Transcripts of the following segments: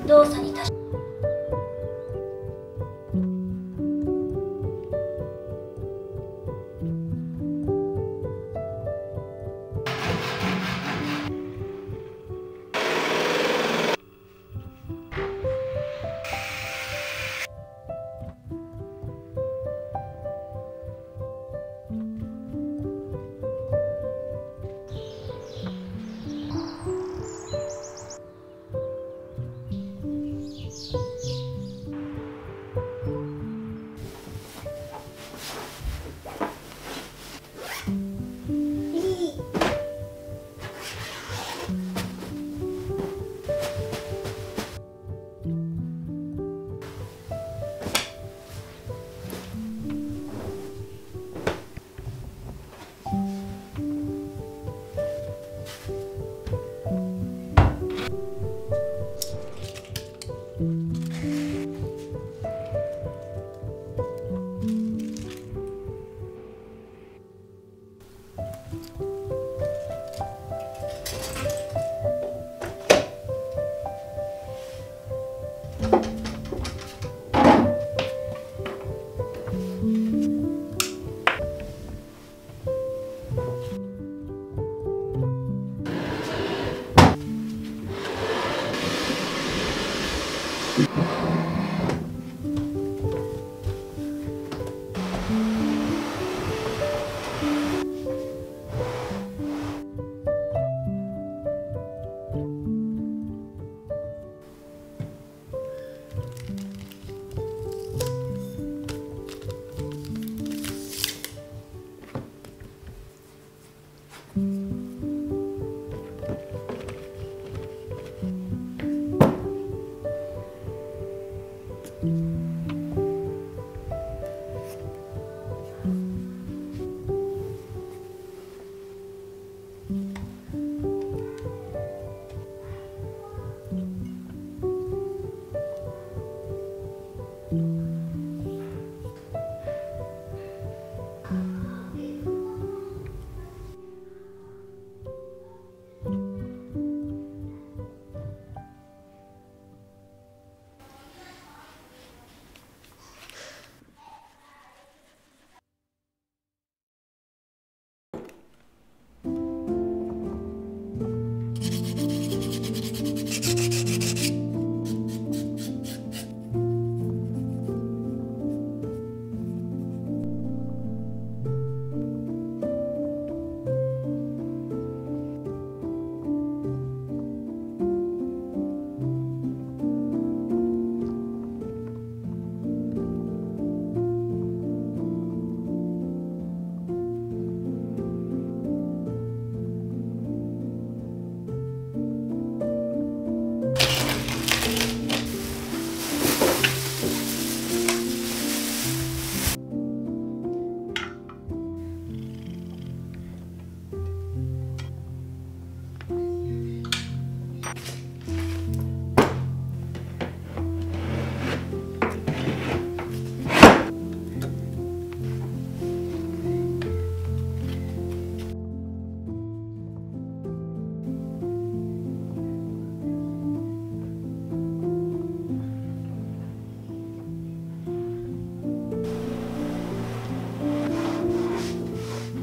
動作に多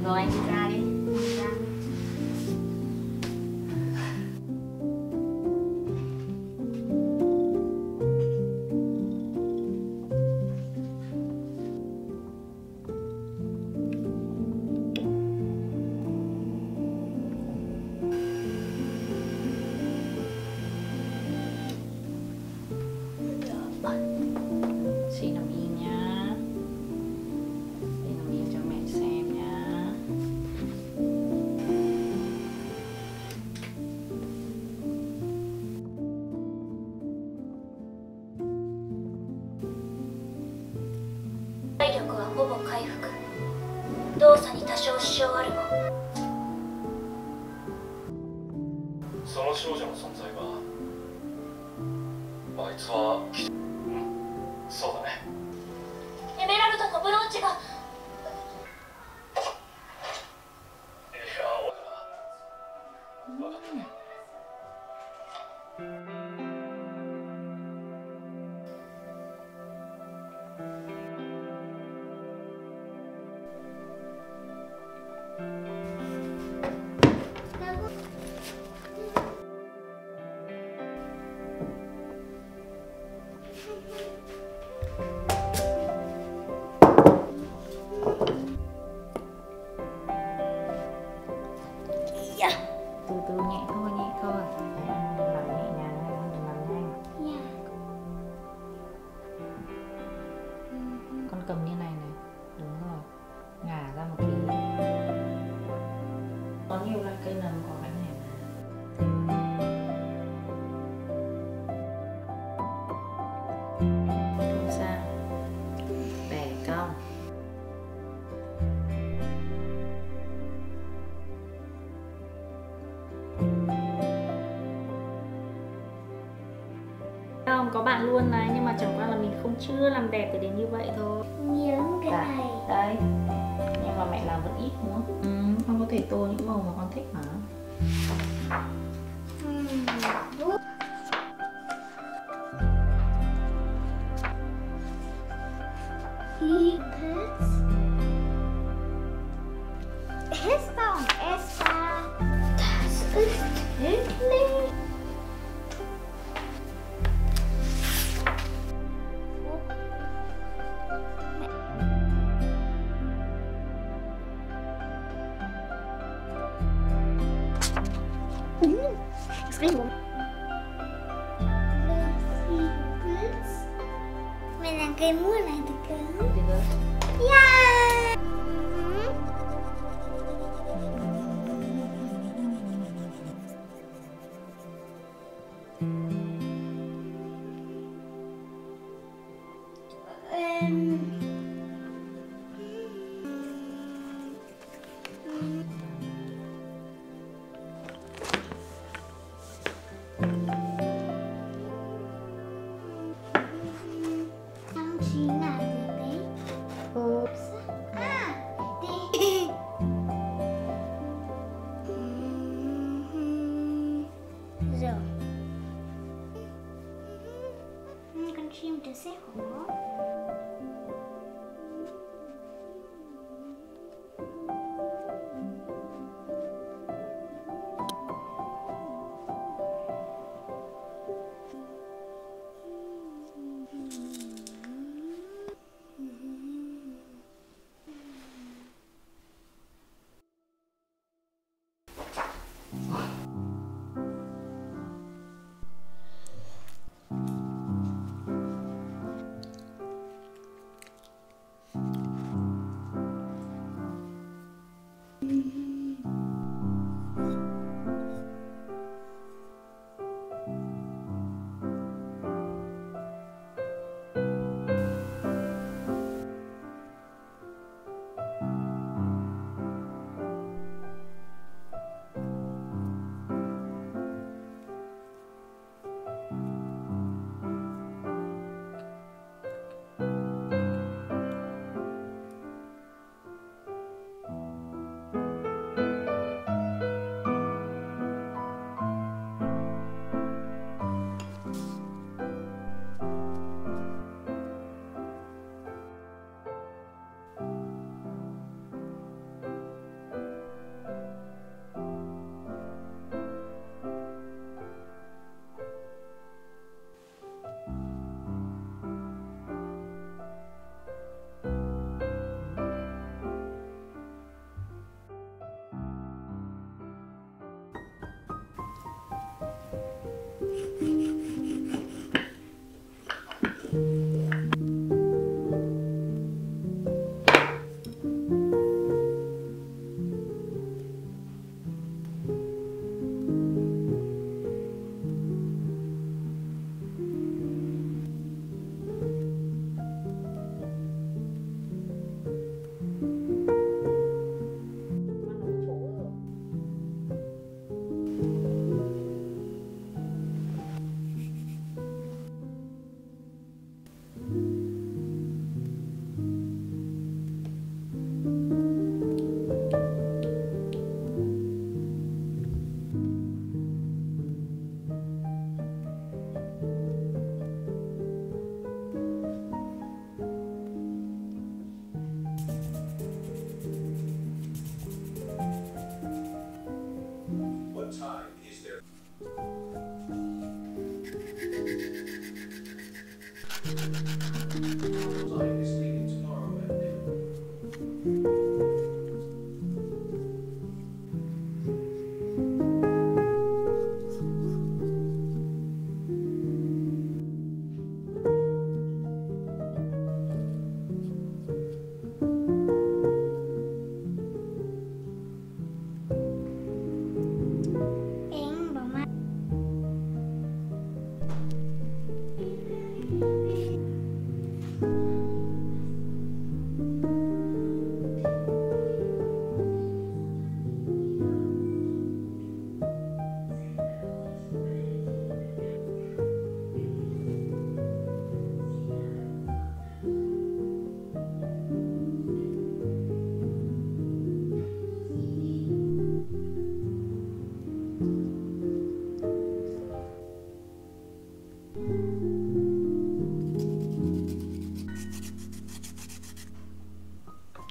Rồi anh đi ra đi. Đi ra. Chị nằm yên nha. Chị nằm yên cho mẹ xem nha.体力はほぼ回復。動作に多少支障あるも。その少女の存在は、あいつはそうだね。エメラルドのブローチが。いや、分かったね。cầm như này này. Đúng rồi, ngả ra một tí. Có nhiều loại cây nấm có cái này mà. Không sao, bẻ cong. Không, có bạn luôn này, nhưng mà chẳng qua là mình chưa làm đẹp để đến như vậy thôi. Nhớ cái này. Đấy, nhưng mà mẹ làm vẫn ít đúng không? Con có thể tô những màu mà con thích mà. Das ist wirklich. Mình làm cây múa này thì cứng. Yeah. Con chim được xếp hổ.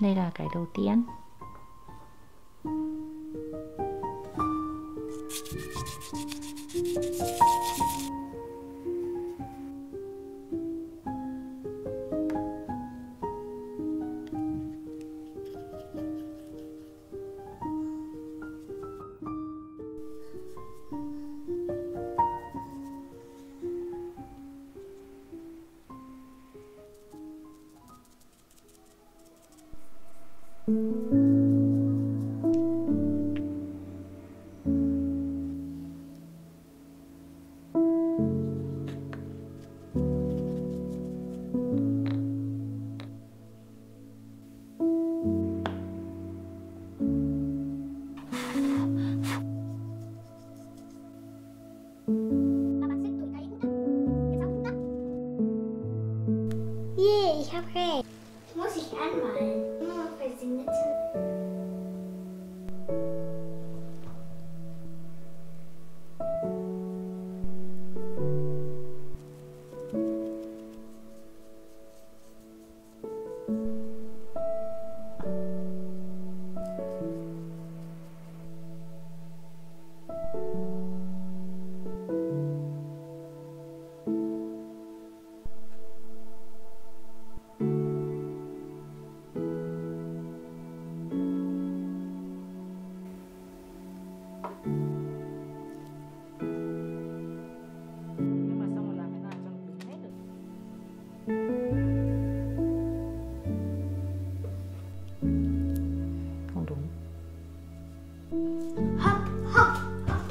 Đây là cái đầu tiên. Yeah, ich hab recht. Muss ich anmalen. Nur noch bei die Mitte. Nhưng mà xong rồi làm thế nào cho nó đứng hết được. Không đúng. Hop, hop, hop.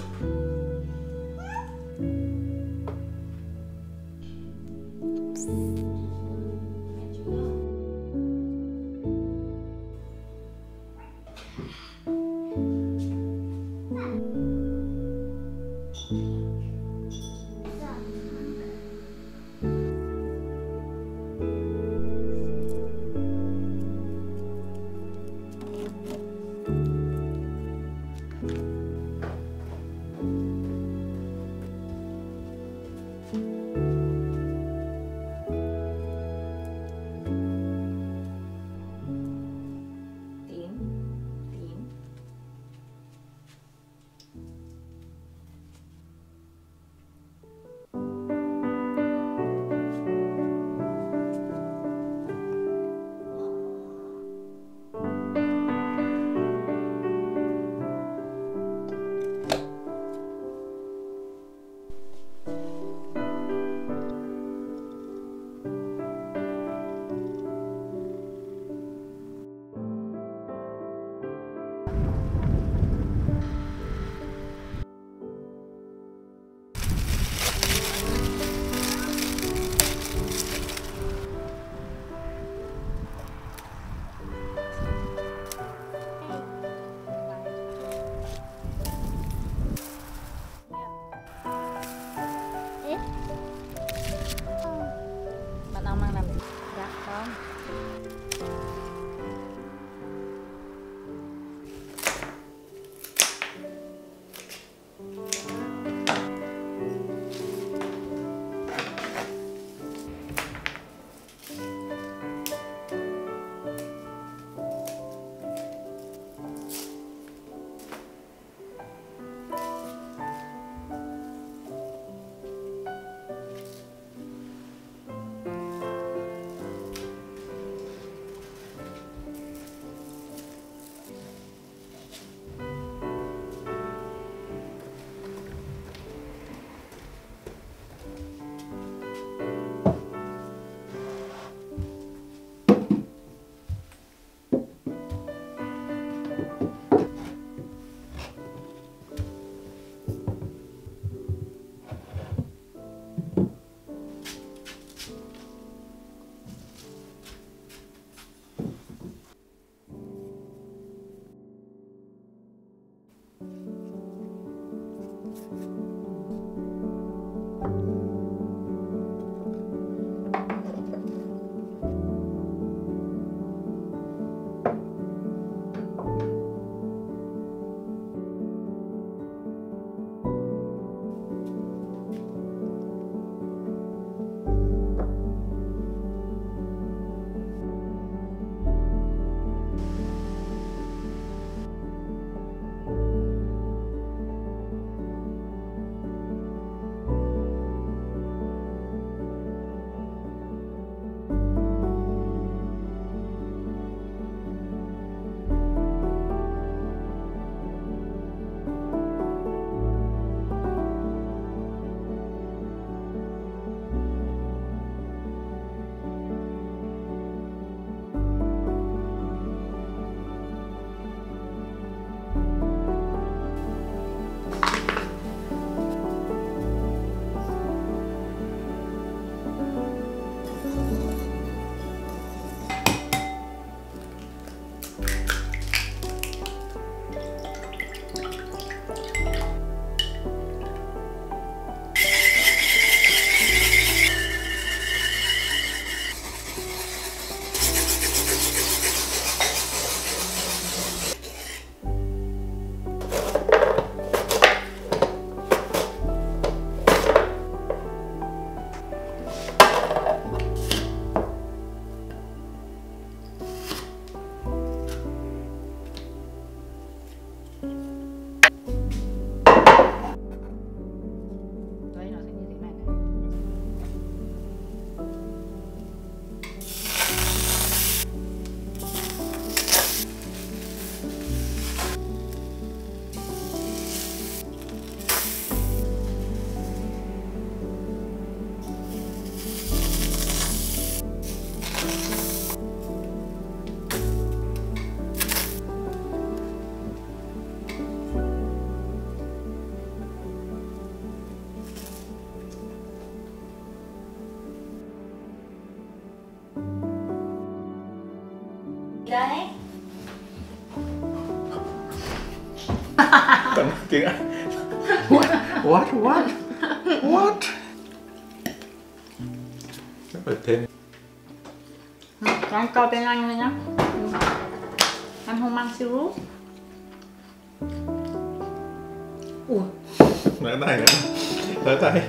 Tím. Tím. Bạn ông đang làm gì? Dạ không. đấy? Tận tiếng Anh. What? Phải thêm. Con câu tiếng Anh thôi nhá. Em không mang syrup. Ủa. Nói tay nữa. Nói tay.